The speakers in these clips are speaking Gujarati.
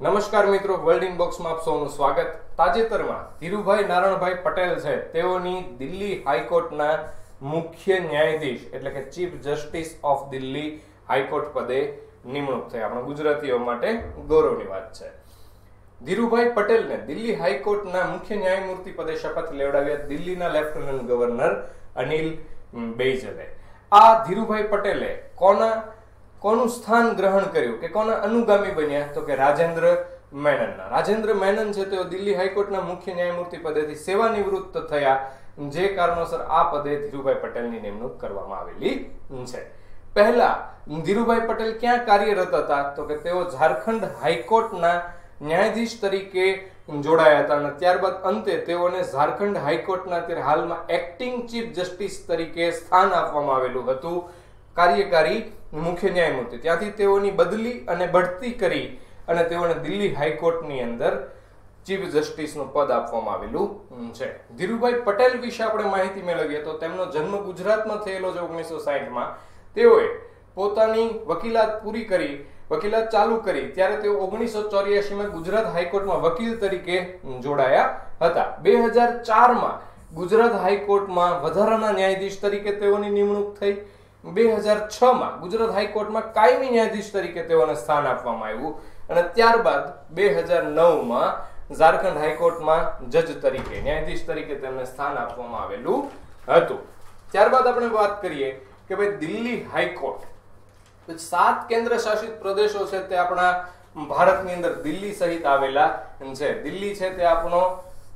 નમસ્કાર મિત્રો, વર્લ્ડ ઇનબોક્સમાં આપ સૌનું સ્વાગત. તાજેતરમાં ધીરુભાઈ નારણભાઈ પટેલ છે તેઓની દિલ્હી હાઈકોર્ટના મુખ્ય ન્યાયાધીશ એટલે કે chief justice of Delhi high court પદે નિમણૂક થઈ. આપણા ગુજરાતીઓ માટે ગૌરવની વાત છે. ધીરુભાઈ પટેલને દિલ્હી હાઈકોર્ટના મુખ્ય ન્યાયમૂર્તિ પદે શપથ લેવડાવ્યા દિલ્હીના લેફ્ટનન્ટ ગવર્નર અનિલ બૈજલે. આ ધીરુભાઈ પટેલે કોનું સ્થાન ગ્રહણ કર્યું કે કોના અનુગામી બન્યા? તો કે રાજેન્દ્ર મેનનના. રાજેન્દ્ર મેનન છે તેઓ દિલ્હી હાઈકોર્ટના મુખ્ય ન્યાયમૂર્તિ પદેથી સેવાનિવૃત્ત થયા, જે કારણોસર આ પદે ધીરુભાઈ પટેલની નિમણૂક કરવામાં આવેલી છે. પહેલા ધીરુભાઈ પટેલ ક્યાં કાર્યરત હતા? તો કે તેઓ ઝારખંડ હાઈકોર્ટના ન્યાયાધીશ તરીકે જોડાયા હતા અને ત્યારબાદ અંતે તેઓને ઝારખંડ હાઈકોર્ટના અત્યારે હાલમાં એક્ટિંગ ચીફ જસ્ટિસ તરીકે સ્થાન આપવામાં આવેલું હતું, કાર્યકારી મુખ્ય ન્યાયમૂર્તિ. ત્યાંથી તેઓની બદલી અને બઢતી કરી અને તેઓને દિલ્હી હાઈકોર્ટની અંદર ચીફ જસ્ટિસનું પદ આપવામાં આવેલું છે. ધીરુભાઈ પટેલ વિશે આપણે માહિતી મેળવીએ તો તેમનો જન્મ ગુજરાતમાં થયેલો છે 1960માં. તેઓએ પોતાની વકીલાત પૂરી કરી, વકીલાત ચાલુ કરી ત્યારે તેઓ 1984માં ગુજરાત હાઈકોર્ટમાં વકીલ તરીકે જોડાયા હતા. 2004માં ગુજરાત હાઈકોર્ટમાં વધારાના ન્યાયાધીશ તરીકે તેઓની નિમણૂક થઈ. 2006માં ગુજરાત હાઈકોર્ટમાં કાયમી ન્યાયાધીશ તરીકે તેઓને સ્થાન આપવામાં આવ્યું અને ત્યારબાદ 2009માં ઝારખંડ હાઈકોર્ટમાં જજ તરીકે, ન્યાયાધીશ તરીકે તેમને સ્થાન આપવામાં આવેલું હતું. ત્યારબાદ આપણે વાત કરીએ કે ભાઈ દિલ્હી હાઈકોર્ટ 7 કેન્દ્ર શાસિત પ્રદેશો છે તે આપણા ભારતની અંદર દિલ્હી સહિત આવેલા છે. દિલ્હી છે તે આપણો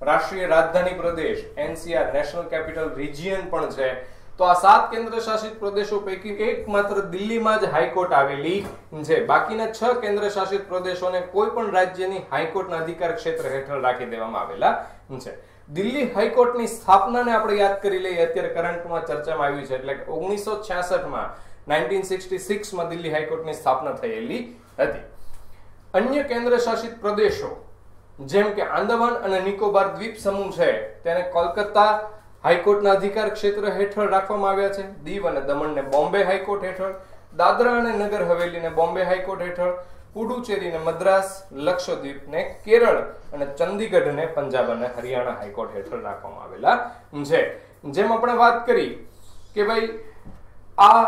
રાષ્ટ્રીય રાજધાની પ્રદેશ, NCR નેશનલ કેપિટલ રિજિયન પણ છે. તો આ 7 કેન્દ્ર શાસિત પ્રદેશો પૈકી એકમાત્ર દિલ્હીમાં જ હાઈકોર્ટ આવેલી છે. બાકીના 6 કેન્દ્ર શાસિત પ્રદેશોને કોઈ પણ રાજ્યની હાઈકોર્ટના અધિકાર ક્ષેત્ર હેઠળ રાખી દેવામાં આવેલા છે. દિલ્હી હાઈકોર્ટની સ્થાપનાને આપણે યાદ કરી લઈએ. અત્યારે કરંટમાં ચર્ચામાં આવ્યું છે એટલે કે 1966માં 1966માં દિલ્હી હાઈકોર્ટની સ્થાપના થયેલી હતી. અન્ય કેન્દ્ર શાસિત પ્રદેશો જેમ કે આંદામાન અને નિકોબાર દ્વીપ સમૂહ છે તેને કોલકાતા હાઈકોર્ટના અધિકાર ક્ષેત્ર હેઠળ રાખવામાં આવ્યા છે. દીવ અને દમણને બોમ્બે હાઈકોર્ટ હેઠળ, દાદરા અને નગર હવેલીને બોમ્બે હાઈકોર્ટ હેઠળ, પુડુચેરીને મદ્રાસ, લક્ષદ્વીપને કેરળ અને ચંદીગઢને પંજાબ અને હરિયાણા હાઈકોર્ટ હેઠળ રાખવામાં આવેલા છે. જેમ આપણે વાત કરી કે ભાઈ આ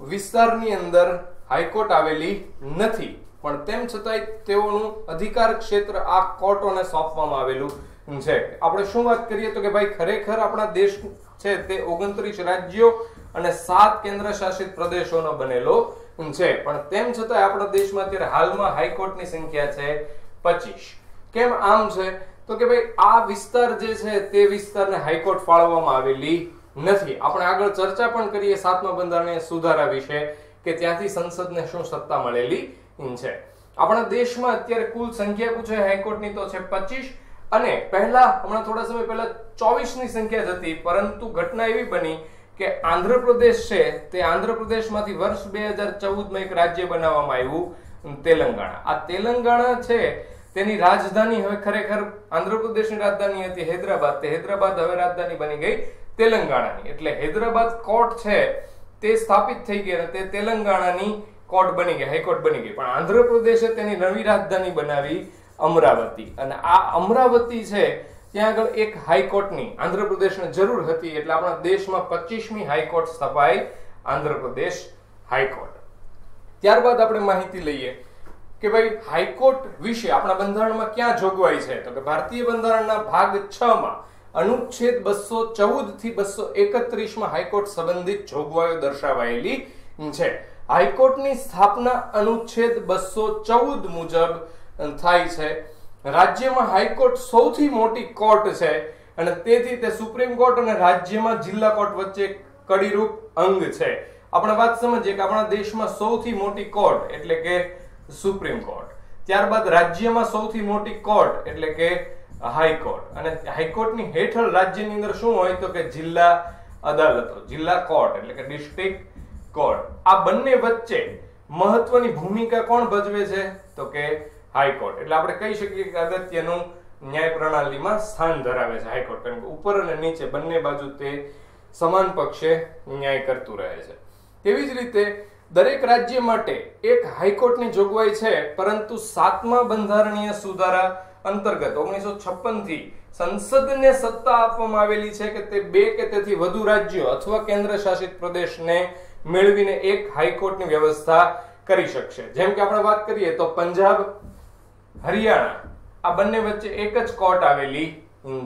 વિસ્તારની અંદર હાઈકોર્ટ આવેલી નથી, પણ તેમ છતાંય તેઓનું અધિકાર ક્ષેત્ર આ કોર્ટોને સોંપવામાં આવેલું છે. આપણે શું વાત કરીએ તો કે ભાઈ ખરેખર આપણા દેશ છે તે 29 રાજ્યો અને 7 કેન્દ્ર શાસિત પ્રદેશોનો બનેલો છે, પણ તેમ છતાં આપણા દેશમાં અત્યારે હાલમાં હાઈકોર્ટની સંખ્યા છે 25. કેમ આમ છે તો કે ભાઈ આ વિસ્તાર જે છે તે વિસ્તારને હાઈકોર્ટ ફાળવવામાં આવેલી નથી. આપણે આગળ ચર્ચા પણ કરીએ 7મા બંધારણીય સુધારા વિશે કે ત્યાંથી સંસદને શું સત્તા મળેલી છે. આપણા દેશમાં અત્યારે કુલ સંખ્યા પૂછે હાઈકોર્ટની તો છે 25 અને હમણાં થોડા સમય પહેલા 24ની સંખ્યા જ હતી, પરંતુ ઘટના એવી બની કે આંધ્રપ્રદેશ છે તે આંધ્રપ્રદેશમાંથી વર્ષ 2014માં એક રાજ્ય બનાવવામાં આવ્યું, તેલંગાણા. આ તેલંગાણા છે તેની રાજધાની હવે ખરેખર આંધ્રપ્રદેશની રાજધાની હતી હૈદરાબાદ, તે હૈદરાબાદ હવે રાજધાની બની ગઈ તેલંગાણાની. એટલે હૈદરાબાદ કોર્ટ છે તે સ્થાપિત થઈ ગઈ અને તે તેલંગાણાની કોર્ટ બની ગઈ, હાઈકોર્ટ બની ગઈ. પણ આંધ્રપ્રદેશે તેની નવી રાજધાની બનાવી અમરાવતી, અને આ અમરાવતી છે ત્યાં આગળ એક હાઈકોર્ટની આંધ્રપ્રદેશને જરૂર હતી, એટલે આપણા દેશમાં 25મી હાઈકોર્ટ સ્થપાઈ, આંધ્રપ્રદેશ હાઈકોર્ટ. ત્યારબાદ આપણે માહિતી લઈએ કે ભાઈ હાઈકોર્ટ વિશે આપણા બંધારણમાં ક્યાં જોગવાઈ છે તો કે ભારતીય બંધારણના ભાગ 6માં અનુચ્છેદ 214 થી 231માં હાઈકોર્ટ સંબંધિત જોગવાઈઓ દર્શાવાયેલી છે. હાઈકોર્ટની સ્થાપના અનુચ્છેદ 214 મુજબ થાય છે. રાજ્યમાં હાઈકોર્ટ સૌથી મોટી કોર્ટ છે અને તેથી તે સુપ્રીમ કોર્ટ અને રાજ્યમાં જિલ્લા કોર્ટ વચ્ચે કડીરૂપ અંગ છે. આપણે વાત સમજીએ કે આપણા દેશમાં સૌથી મોટી કોર્ટ એટલે કે સુપ્રીમ કોર્ટ, ત્યારબાદ રાજ્યમાં સૌથી મોટી કોર્ટ એટલે કે હાઈકોર્ટ, અને હાઈકોર્ટની હેઠળ રાજ્યની અંદર શું હોય તો કે જિલ્લા અદાલતો, જિલ્લા કોર્ટ એટલે કે ડિસ્ટ્રિક્ટ કોર્ટ. આ બંને વચ્ચે મહત્વની ભૂમિકા કોણ ભજવે છે તો કે હાઈકોર્ટ. એટલે આપણે કહી શકીએ કે અગત્યનું ન્યાય પ્રણાલીમાં સ્થાન ધરાવે છે હાઈકોર્ટ, કારણ કે ઉપર અને નીચે બંને બાજુ તે સમાન પક્ષે ન્યાય કરતું રહે છે. તેવી જ રીતે દરેક રાજ્ય માટે એક હાઈકોર્ટની જોગવાઈ છે, પરંતુ 7મા બંધારણીય સુધારા અંતર્ગત 1956 થી સંસદને સત્તા આપવામાં આવેલી છે કે તે 2 કે તેથી વધુ રાજ્યો અથવા કેન્દ્ર શાસિત પ્રદેશને મેળવીને એક હાઈકોર્ટની વ્યવસ્થા કરી શકશે. જેમ કે આપણે વાત કરીએ તો પંજાબ, હરિયાણા આ બંને વચ્ચે એક જ કોર્ટ આવેલી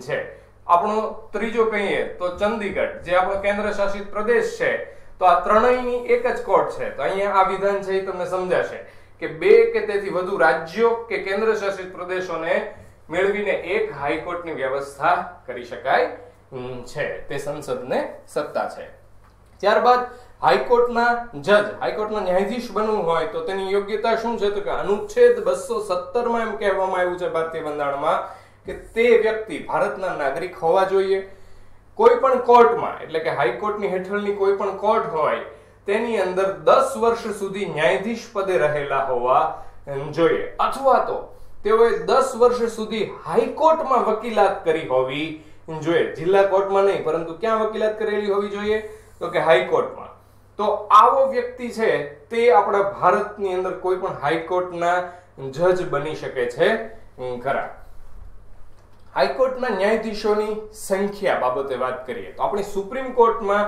છે. આપણો ત્રીજો કહીએ તો ચંદીગઢ, જે આપણો કેન્દ્ર શાસિત પ્રદેશ છે, તો આ ત્રણેયની એક જ કોર્ટ છે. તો અહીંયા આ વિધાન છે એ તમને સમજાશે કે 2 કે તેથી વધુ રાજ્યો કે કેન્દ્ર શાસિત પ્રદેશોને મેળવીને એક હાઈકોર્ટની વ્યવસ્થા કરી શકાય છે. તે સંસદને સત્તા છે. ત્યારબાદ હાઈકોર્ટના જજ, હાઈકોર્ટના ન્યાયાધીશ બનવું હોય તો તેની યોગ્યતા શું છે? તો કે અનુચ્છેદ 217 માં એમ કહેવામાં આવ્યું છે ભારતીય બંધારણમાં કે તે વ્યક્તિ ભારતના નાગરિક હોવા જોઈએ. કોઈ પણ કોર્ટમાં, એટલે કે હાઈકોર્ટની હેઠળની કોઈ પણ કોર્ટ હોય તેની અંદર 10 વર્ષ સુધી ન્યાયાધીશ પદે રહેલા હોવા જોઈએ, અથવા તો તેઓએ 10 વર્ષ સુધી હાઈકોર્ટમાં વકીલાત કરી હોવી જોઈએ. જિલ્લા કોર્ટમાં નહીં, પરંતુ ક્યાં વકીલાત કરેલી હોવી જોઈએ? તો કે હાઈકોર્ટમાં. તો આવો વ્યક્તિ છે તે આપણા ભારતની અંદર કોઈ પણ હાઈકોર્ટના જજ બની શકે છે ખરા. હાઈકોર્ટના ન્યાયાધીશોની સંખ્યા બાબતે વાત કરીએ તો આપણી સુપ્રીમ કોર્ટમાં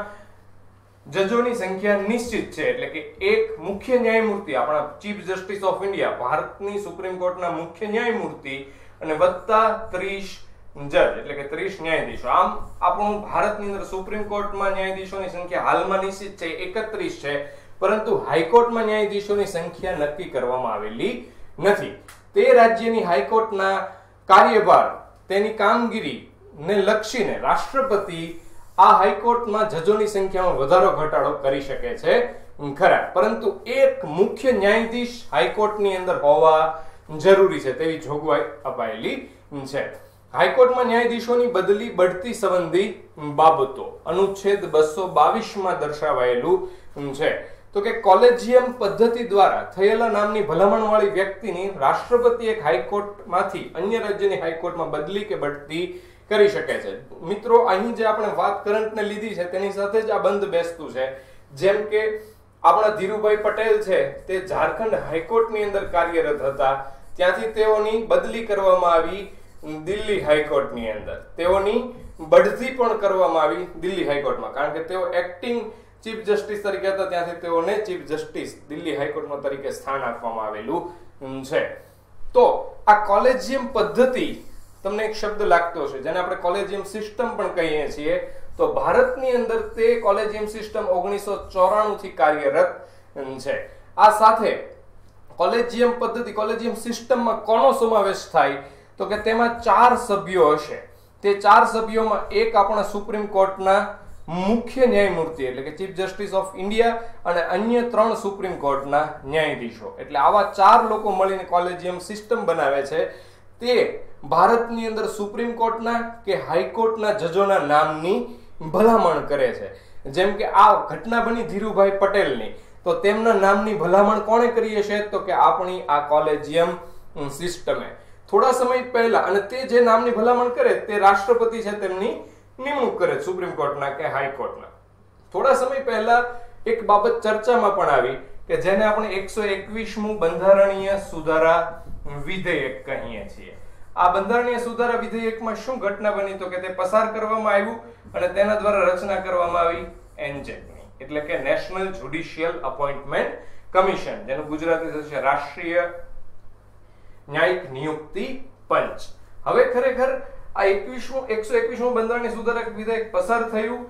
જજોની સંખ્યા નિશ્ચિત છે, એટલે કે એક મુખ્ય ન્યાયમૂર્તિ, આપણા ચીફ જસ્ટિસ ઓફ ઇન્ડિયા, ભારતની સુપ્રીમ કોર્ટના મુખ્ય ન્યાયમૂર્તિ અને વત્તા 30 જજ, એટલે કે 30 ન્યાયાધીશો. આમ આપણું ભારતની અંદર સુપ્રીમ કોર્ટમાં ન્યાયાધીશોની સંખ્યા હાલમાં નિશ્ચિત છે 31 છે, પરંતુ હાઈકોર્ટમાં ન્યાયાધીશોની સંખ્યા નક્કી કરવામાં આવેલી નથી. તે રાજ્યની હાઈકોર્ટના કાર્યભાર, તેની કામગીરી ને લક્ષીને રાષ્ટ્રપતિ આ હાઈકોર્ટમાં જજોની સંખ્યામાં વધારો ઘટાડો કરી શકે છે ખરા. પરંતુ એક મુખ્ય ન્યાયાધીશ હાઈકોર્ટની અંદર હોવા જરૂરી છે તેવી જોગવાઈ અપાયેલી છે. હાઈકોર્ટમાં ન્યાયાધીશોની બદલી બઢતી સંબંધી બાબતો અનુચ્છેદ 222 માં દર્શાવાયેલું છે. તો કે કોલેજિયમ પદ્ધતિ દ્વારા થયેલા નામની ભલામણ વાળી વ્યક્તિની રાષ્ટ્રપતિ એક હાઈકોર્ટમાંથી અન્ય રાજ્યની હાઈકોર્ટમાં બદલી કે બઢતી કરી શકે છે. મિત્રો, અહીં જે આપણે વાત કરંટને લીધી છે તેની સાથે જ આ બંધ બેસતું છે. જેમ કે આપણા ધીરુભાઈ પટેલ છે તે ઝારખંડ હાઈકોર્ટની અંદર કાર્યરત હતા, ત્યાંથી તેઓની બદલી કરવામાં આવી દિલ્હી હાઈકોર્ટની અંદર. તેઓની બઢતી પણ કરવામાં આવી દિલ્હી હાઈકોર્ટમાં, કારણ કે તેઓ એક્ટિંગ ચીફ જસ્ટિસ તરીકે હતા, ત્યાંથી તેઓને ચીફ જસ્ટિસ દિલ્હી હાઈકોર્ટમાં તરીકે સ્થાન આપવામાં આવેલું છે. તો આ કોલેજિયમ પદ્ધતિ તમને એક શબ્દ લાગતો હશે જેને આપણે કોલેજિયમ સિસ્ટમ પણ કહીએ છીએ. તો ભારતની અંદર તે કોલેજિયમ સિસ્ટમ 1994 થી કાર્યરત છે. આ સાથે કોલેજિયમ પદ્ધતિ, કોલેજિયમ સિસ્ટમમાં કોનો સમાવેશ થાય? તો કે તેમાં 4 સભ્યો હશે. તે 4 સભ્યોમાં એક આપણા સુપ્રીમ કોર્ટના મુખ્ય ન્યાયમૂર્તિ, એટલે કે ચીફ જસ્ટિસ ઓફ ઇન્ડિયા, અને અન્ય 3 સુપ્રીમ કોર્ટના ન્યાયાધીશો. એટલે આવા 4 લોકો મળીને કોલેજિયમ સિસ્ટમ બનાવે છે. તે ભારતની અંદર સુપ્રીમ કોર્ટના કે હાઈકોર્ટના જજોના નામની ભલામણ કરે છે. જેમ કે આ ઘટના બની ધીરુભાઈ પટેલની, તો તેમના નામની ભલામણ કોણે કરી હશે? તો કે આપણી આ કોલેજિયમ સિસ્ટમે. થોડા સમય પહેલા, અને તે જે નામની ભલામણ કરે તે રાષ્ટ્રપતિ છે તેમની નિમણૂક કરે સુપ્રીમ કોર્ટના કે હાઈકોર્ટના. થોડા સમય પહેલા એક બાબત ચર્ચામાં પણ આવી કે જેને આપણે 121મું બંધારણીય સુધારા વિધેયક કહીએ છીએ. આ બંધારણીય સુધારા વિધેયકમાં શું ઘટના બની? તો કે તે પસાર કરવામાં આવ્યું અને તેના દ્વારા રચના કરવામાં આવી એનજેકની, એટલે કે નેશનલ જ્યુડિશિયલ અપોઇન્ટમેન્ટ કમિશન, જેનું ગુજરાતી થશે રાષ્ટ્રીય ન્યાયિક નિયુક્તિ પંચ. હવે ખરેખર આ 121મું બંધારણીય સુધારા વિધેયક પસાર થયું,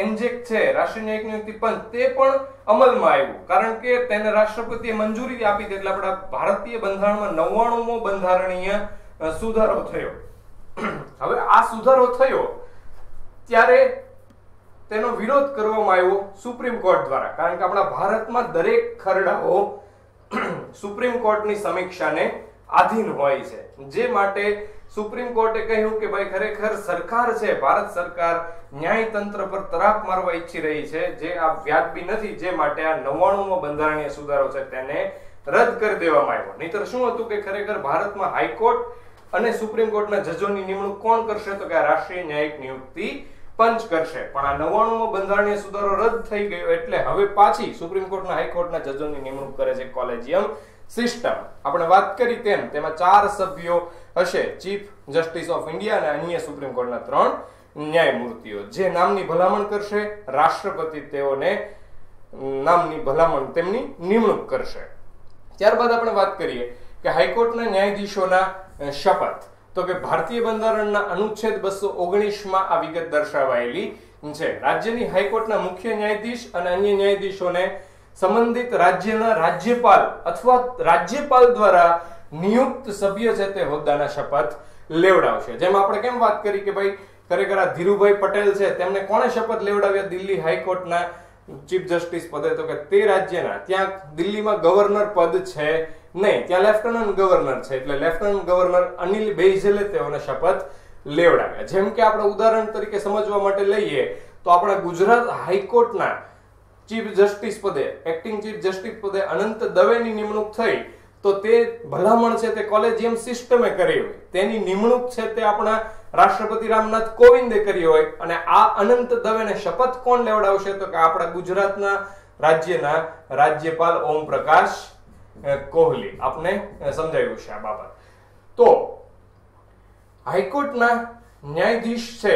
એનજેક છે રાષ્ટ્રીય ન્યાયિક નિયુક્તિ પંચ, તે પણ અમલમાં આવ્યું, કારણ કે તેને રાષ્ટ્રપતિએ મંજૂરી આપી હતી. એટલે આપણા ભારતીય બંધારણમાં 99મો બંધારણીય સુધારો થયો. હવે આ સુધારો થયો ત્યારે તેનો વિરોધ કરવામાં આવ્યો સુપ્રીમ કોર્ટ દ્વારા, કારણ કે આપણા ભારતમાં દરેક ખરડાઓ સુપ્રીમ કોર્ટની સમીક્ષાને આધીન હોય છે. જે માટે સુપ્રીમ કોર્ટે કહ્યું કે ભાઈ ખરેખર સરકાર છે, ભારત સરકાર ન્યાયતંત્ર પર તરાપ મારવા ઈચ્છી રહી છે, જે આ વ્યાજબી નથી. જે માટે આ 99મો બંધારણીય સુધારો છે તેને રદ કરી દેવામાં આવ્યો. નહીતર શું હતું કે ખરેખર ભારતમાં હાઈકોર્ટ અને સુપ્રીમ કોર્ટના જજોની નિમણૂક કોણ કરશે? તો કે આ રાષ્ટ્રીય ન્યાયિક નિયુક્તિ પંચ કરશે. પણ આ 99મો બંધારણીય સુધારો રદ થઈ ગયો એટલે હવે પાછી સુપ્રીમ કોર્ટના હાઈકોર્ટના જજોની નિમણૂક કરે છે કોલેજિયમ સિસ્ટમ. આપણે વાત કરી તેમ તેમાં 4 સભ્યો હશે, ચીફ જસ્ટિસ ઓફ ઇન્ડિયા અને અન્ય સુપ્રીમ કોર્ટના 3 ન્યાયમૂર્તિઓ, જે નામની ભલામણ કરશે. રાષ્ટ્રપતિ તેઓને નામની ભલામણ તેમની નિમણૂક કરશે. ત્યારબાદ આપણે વાત કરીએ કે હાઈકોર્ટના ન્યાયાધીશોના શપથ. તો કે ભારતીય બંધારણના અનુચ્છેદ 219 માં આ વિગત દર્શાવાયેલી છે. રાજ્યની હાઈકોર્ટના મુખ્ય ન્યાયાધીશ અને અન્ય ન્યાયાધીશોને સંબંધિત રાજ્યના રાજ્યપાલ અથવા રાજ્યપાલ દ્વારા નિયુક્ત સભ્ય છે તે હોદ્દાના શપથ લેવડાવશે. જેમ આપણે કેમ વાત કરી કે ભાઈ ખરેખર આ ધીરુભાઈ પટેલ છે, તેમને કોણે શપથ લેવડાવ્યા દિલ્હી હાઈકોર્ટના ચીફ જસ્ટિસ પદે? તો કે તે રાજ્યના, ત્યાં દિલ્હીમાં ગવર્નર પદ છે નહીં, ત્યાં લેફ્ટનન્ટ ગવર્નર છે, એટલે લેફ્ટનન્ટ ગવર્નર અનિલ બૈજલે તેઓને શપથ લેવડાવ્યા. જેમ કે આપણે ઉદાહરણ તરીકે સમજવા માટે લઈએ તો આપણા ગુજરાત હાઈકોર્ટના ચીફ જસ્ટિસ પદે, એક્ટિંગ ચીફ જસ્ટિસ પદે અનંત દવેની નિમણૂક થઈ, તો તે ભલામણ છે તે કોલેજિયમ સિસ્ટમે કરી હોય, તેની નિમણૂક છે તે આપણા રાષ્ટ્રપતિ રામનાથ કોવિંદે કરી હોય, અને આ અનંત દવેને શપથ કોણ લેવડાવશે? તો કે આપણા ગુજરાતના રાજ્યના રાજ્યપાલ ઓમ પ્રકાશ કોહલી. આપને સમજાયું છે આ બાબત. તો હાઈકોર્ટના ન્યાયાધીશ છે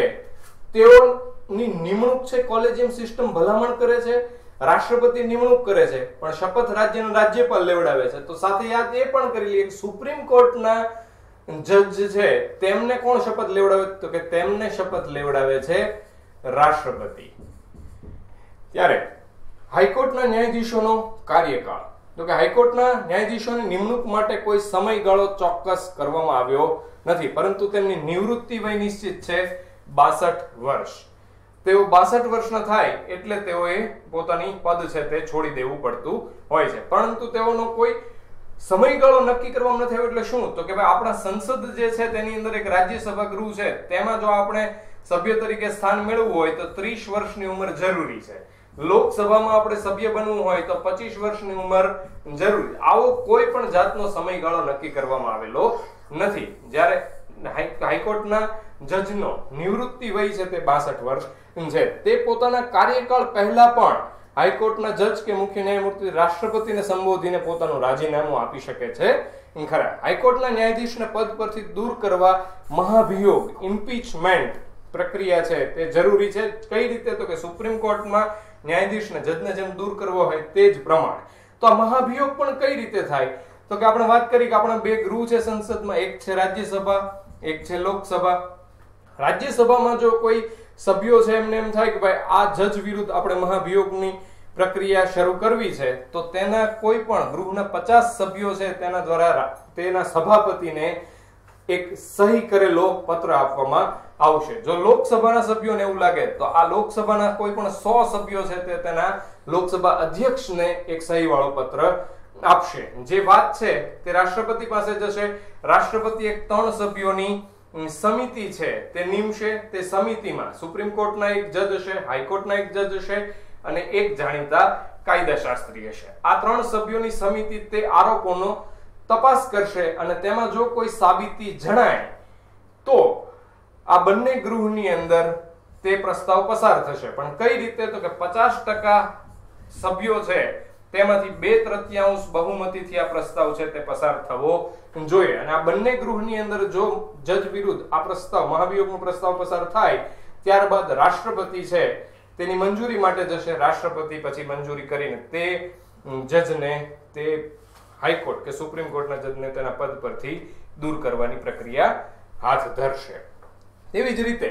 તેઓની નિમણૂક છે કોલેજિયમ સિસ્ટમ ભલામણ કરે છે, રાષ્ટ્રપતિ નિમણૂક કરે છે, પણ શપથ રાજ્યના રાજ્યપાલ લેવડાવે છે. તો સાથે યાદ એ પણ કરી લઈએ સુપ્રીમ કોર્ટના જજ છે તેમને કોણ શપથ લેવડાવે? તો કે તેમને શપથ લેવડાવે છે રાષ્ટ્રપતિ. ત્યારે હાઈકોર્ટના ન્યાયાધીશોનો કાર્યકાળ. તો કે હાઈકોર્ટના ન્યાયાધીશોની નિમણૂક માટે કોઈ સમયગાળો ચોક્કસ કરવામાં આવ્યો નથી, પરંતુ તેમની નિવૃત્તિ વય નિશ્ચિત છે 62 વર્ષ. તેઓ 62 વર્ષના થાય એટલે તેઓએ પોતાની પદ છે તે છોડી દેવું પડતું હોય છે, પરંતુ તેઓનો કોઈ સમયગાળો નક્કી કરવામાં નથી આવ્યો. એટલે શું? તો કે ભાઈ આપણા સંસદ જે છે તેની અંદર એક રાજ્યસભા ગૃહ છે, તેમાં જો આપણે સભ્ય તરીકે સ્થાન મેળવવું હોય તો 30 વર્ષની ઉંમર જરૂરી છે. લોકસભામાં આપણે સભ્ય બનવું હોય તો 25 વર્ષની ઉંમર જરૂરી. આવો કોઈ પણ જાતનો સમયગાળો નક્કી કરવામાં આવેલો નથી. જ્યારે હાઈકોર્ટના જજનો નિવૃત્તિ વય છે તે 62 વર્ષ છે. તે પોતાના કાર્યકાળ પહેલા પણ હાઈકોર્ટના જજ કે મુખ્ય ન્યાયમૂર્તિ રાષ્ટ્રપતિને સંબોધીને પોતાનું રાજીનામું આપી શકે છે ખરા. હાઈકોર્ટના ન્યાયાધીશને પદ પરથી દૂર કરવા મહાભિયોગ ઇમ્પીચમેન્ટ પ્રક્રિયા છે તે જરૂરી છે. કઈ રીતે? તો કે સુપ્રીમ કોર્ટમાં ન્યાયાધીશને જજને જેમ દૂર કરવો હોય તે જ પ્રમાણે. તો આ મહાભિયોગ પણ કઈ રીતે થાય? તો કે આપણે વાત કરી કે આપણા 2 ગૃહ છે સંસદમાં, એક છે રાજ્યસભા, એક છે લોકસભા. રાજ્યસભામાં જો કોઈ સભ્યો છે એમને એમ થાય કે ભાઈ આ જજ વિરુદ્ધ આપણે મહાભિયોગની પ્રક્રિયા શરૂ કરવી છે, તો તેના કોઈ પણ ગૃહના 50 સભ્યો છે તેના દ્વારા તેના સભાપતિને એક સહી કરેલો પત્ર આપવામાં આવશે. જો લોકસભાના સભ્યોને એવું લાગે તો આ લોકસભાના કોઈ પણ 100 સભ્યો છે તે તેના લોકસભા અધ્યક્ષને એક સહી વાળો પત્ર આપશે. જે વાત છે તે રાષ્ટ્રપતિ પાસે જશે. રાષ્ટ્રપતિ એક 3 સભ્યોની સમિતિ છે તે નિમશે. તે સમિતિમાં સુપ્રીમ કોર્ટના એક જજ હશે, હાઈકોર્ટના એક જજ હશે અને એક જાણીતા કાયદાશાસ્ત્રી હશે. આ 3 સભ્યોની સમિતિ તે આરોપોનો તપાસ કરશે અને તેમાં જો કોઈ સાબિતી જણાય તો આ બંને ગૃહની અંદર તે પ્રસ્તાવ પસાર થશે. પણ કઈ રીતે? તો કે 50% સભ્યો છે તેમાંથી 2/3 બહુમતીથી આ પ્રસ્તાવ છે તે પસાર થવો જોઈએ. અને આ બંને ગૃહની અંદર જો જજ વિરુદ્ધ આ પ્રસ્તાવ મહાભિયોગનો પ્રસ્તાવ પસાર થાય ત્યારબાદ રાષ્ટ્રપતિ છે તેની મંજૂરી માટે જશે. રાષ્ટ્રપતિ પછી મંજૂરી કરીને તે જજને તે હાઈકોર્ટ કે સુપ્રીમ કોર્ટના જજને તેના પદ પરથી દૂર કરવાની પ્રક્રિયા હાથ ધરશે. તેવી જ રીતે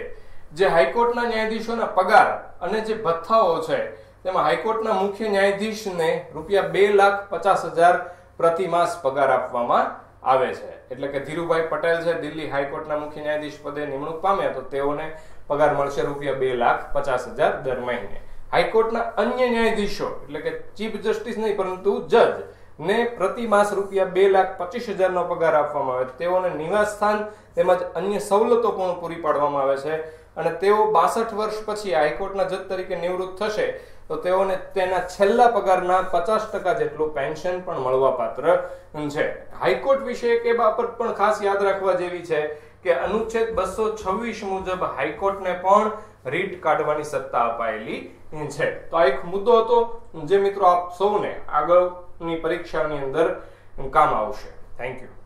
જે હાઈકોર્ટના ન્યાયાધીશોના પગાર અને જે ભથ્થાઓ છે તેમાં હાઈકોર્ટના મુખ્ય ન્યાયાધીશને ₹2,50,000 પ્રતિ માસ પગાર આપવામાં આવે છે. એટલે કે ધીરુભાઈ પટેલ છે દિલ્હી હાઈકોર્ટના મુખ્ય ન્યાયાધીશ પદે નિમણૂક પામ્યા તો તેઓને પગાર મળશે ₹2,50,000 દર મહિને. હાઈકોર્ટના અન્ય ન્યાયાધીશો એટલે કે ચીફ જસ્ટિસ નહીં પરંતુ જજ ને પ્રતિ માસ ₹2,25,000 નો પગાર આપવામાં આવે. તેઓને નિવાસ સ્થાન તેમજ અન્ય સવલતો પણ પૂરી પાડવામાં આવે છે અને તેઓ 62 વર્ષ પછી હાઈકોર્ટના જજ તરીકે નિવૃત્ત થશે તો તેઓને તેના છેલ્લા પગારના 50% જેટલું પેન્શન પણ મળવાપાત્ર છે. હાઈકોર્ટ વિશે એક એ બાબત પણ ખાસ યાદ રાખવા જેવી છે કે અનુચ્છેદ 226 મુજબ હાઈકોર્ટને પણ રીટ કાઢવાની સત્તા અપાયેલી છે. તો આ એક મુદ્દો હતો જે મિત્રો આપ સૌને આગળની પરીક્ષાની અંદર કામ આવશે. Thank you.